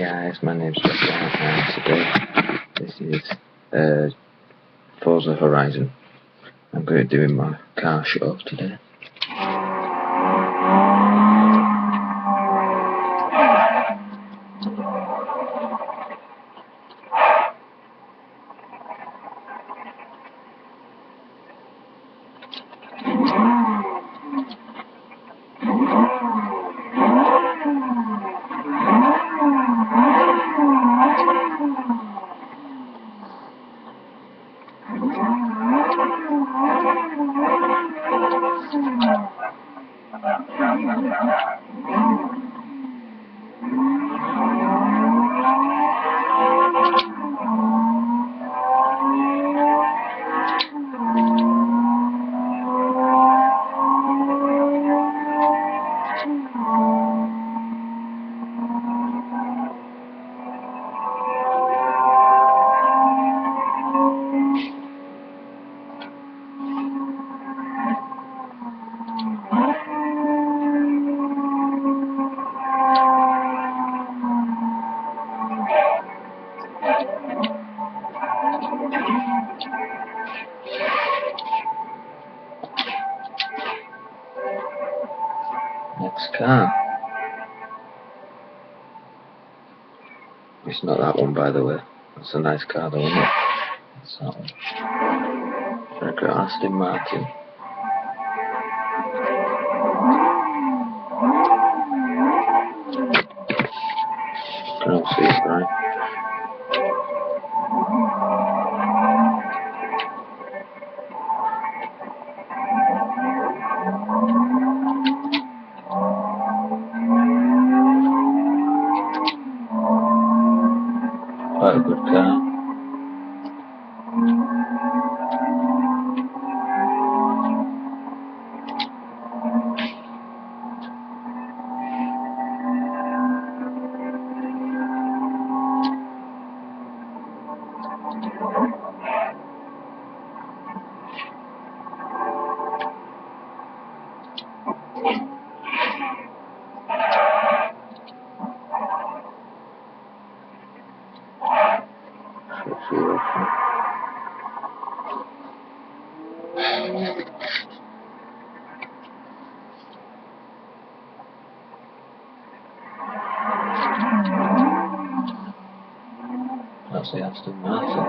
guys, my name's Victor and today this is Forza Horizon. I'm going to be doing my car show today. Next car. It's not that one, by the way. That's a nice car though, isn't it? It's that one. I've got Aston Martin. You can all see it, right? Quite a good car. That's the Aston Martin.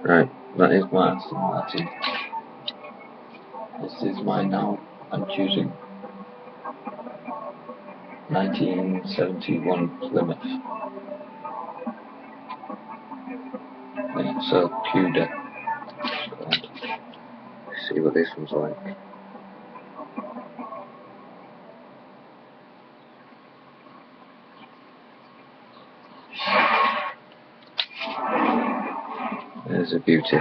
Right, that is my Aston Martin. This is mine now. I'm choosing 1971 Plymouth. Yeah, so Cuda. See what this one's like. There's a beauty.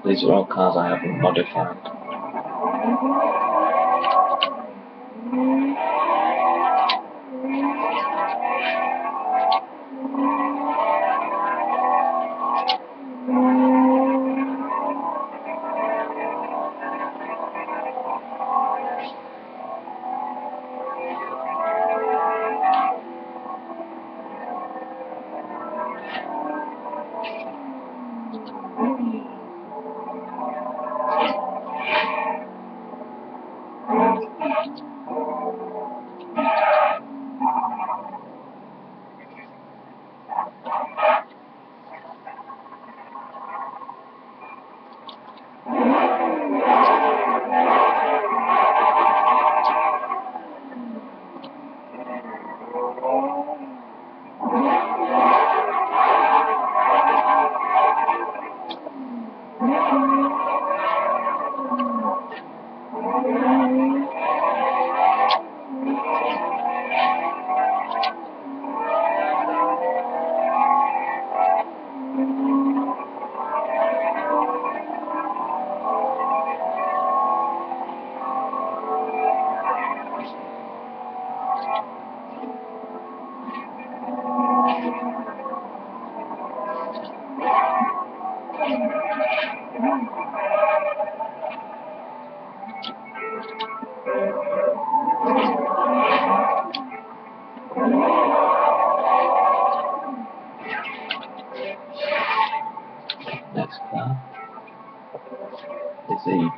These are all cars I haven't modified.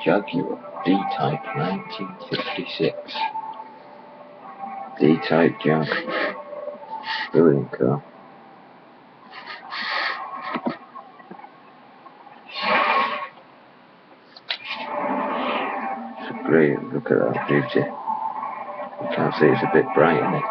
Jaguar D-Type 1956. D-Type Jag. Brilliant car. It's great, look at that beauty. You can't see it's a bit bright in it.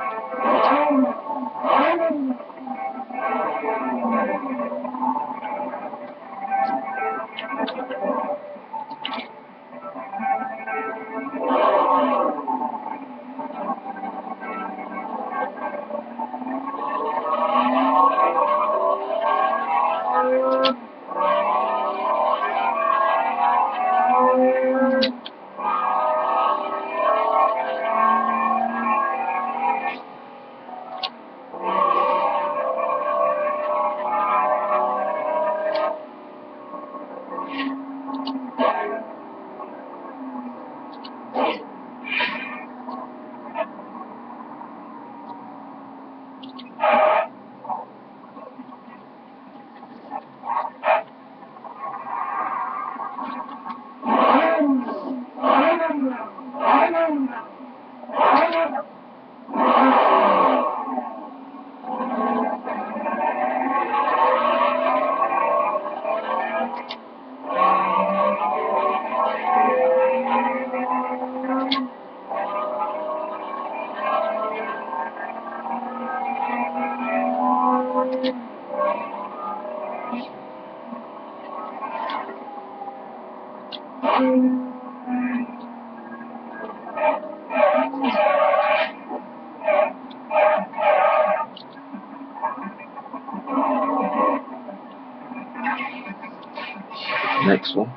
Next one.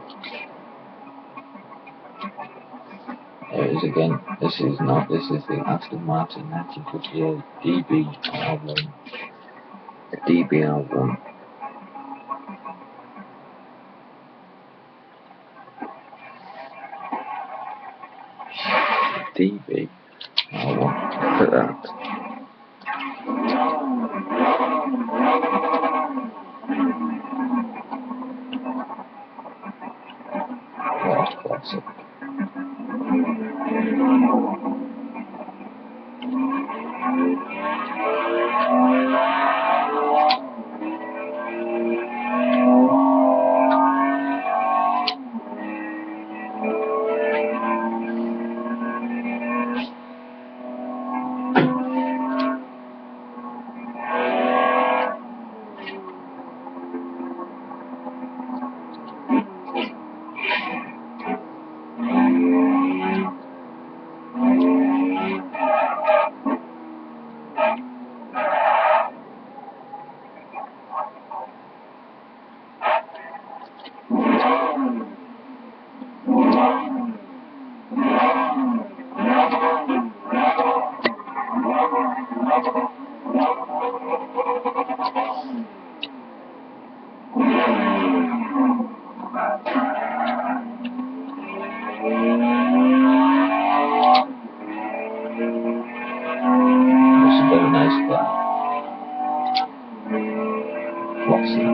There it is again. This is the Aston Martin 1958 DBR1. A DBR1. DBR1. Look at that. What a classic. It's a very nice car. Classic.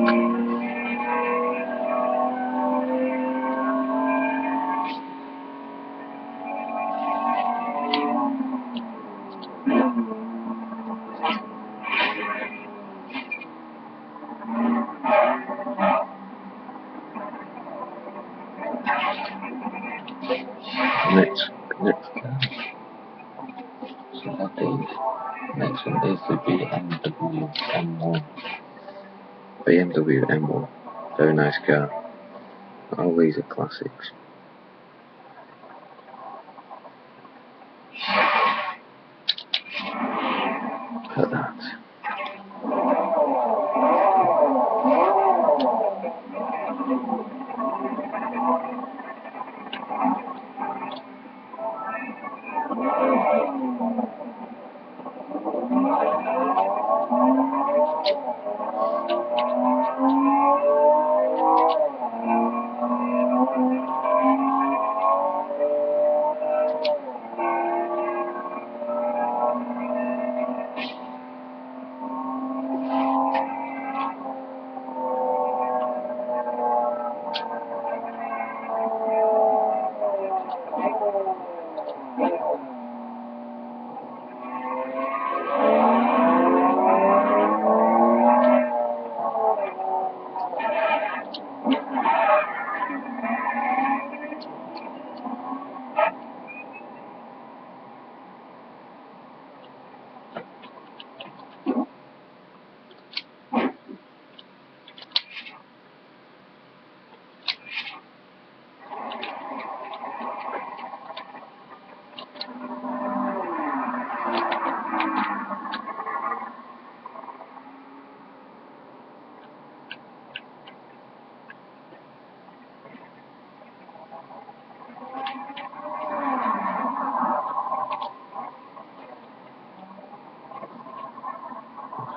Next car. So that is. Next one is the BMW M1. BMW M1. Very nice car. All these are classics. Look at that.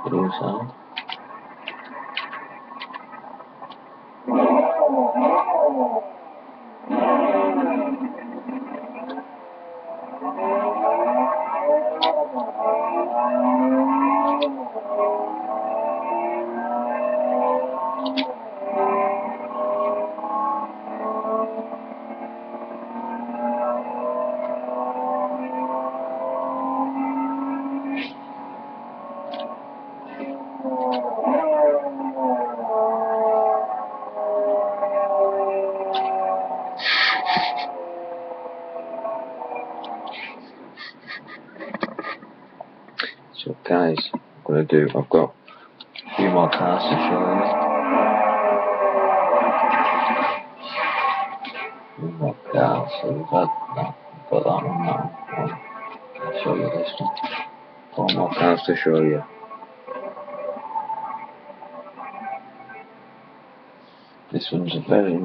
Blue side. So guys, I've got a few more cars to show you. Few more cars, so we've got that one now. I'll show you this one. 4 more cars to show you. This one's a very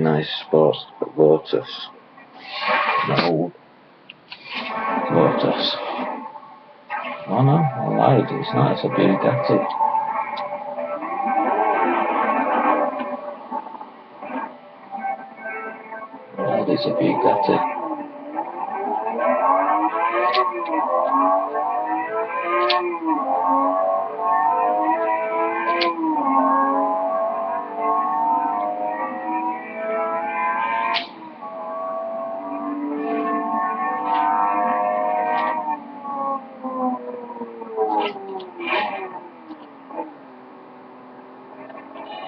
nice sports Lotus. An old Lotus. Oh no, I lied, it's not, it's a Bugatti. That is a Bugatti.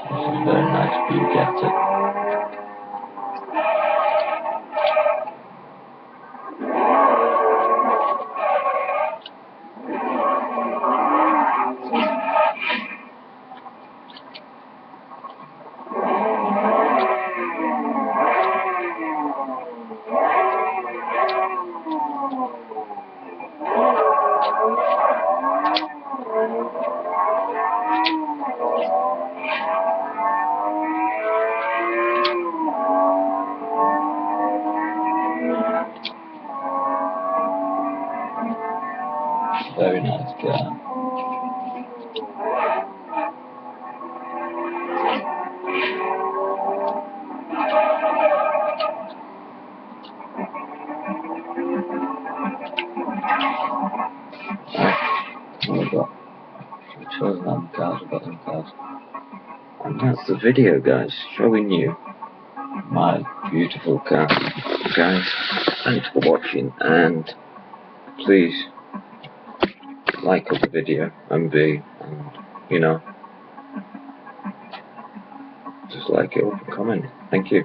It's a very nice Bugatti. Very nice car. We've got chosen them cars, we've got them cars. And that's the video, guys, showing you my beautiful car. Guys, thanks for watching, and please like the video and you know, just like it or comment. Thank you.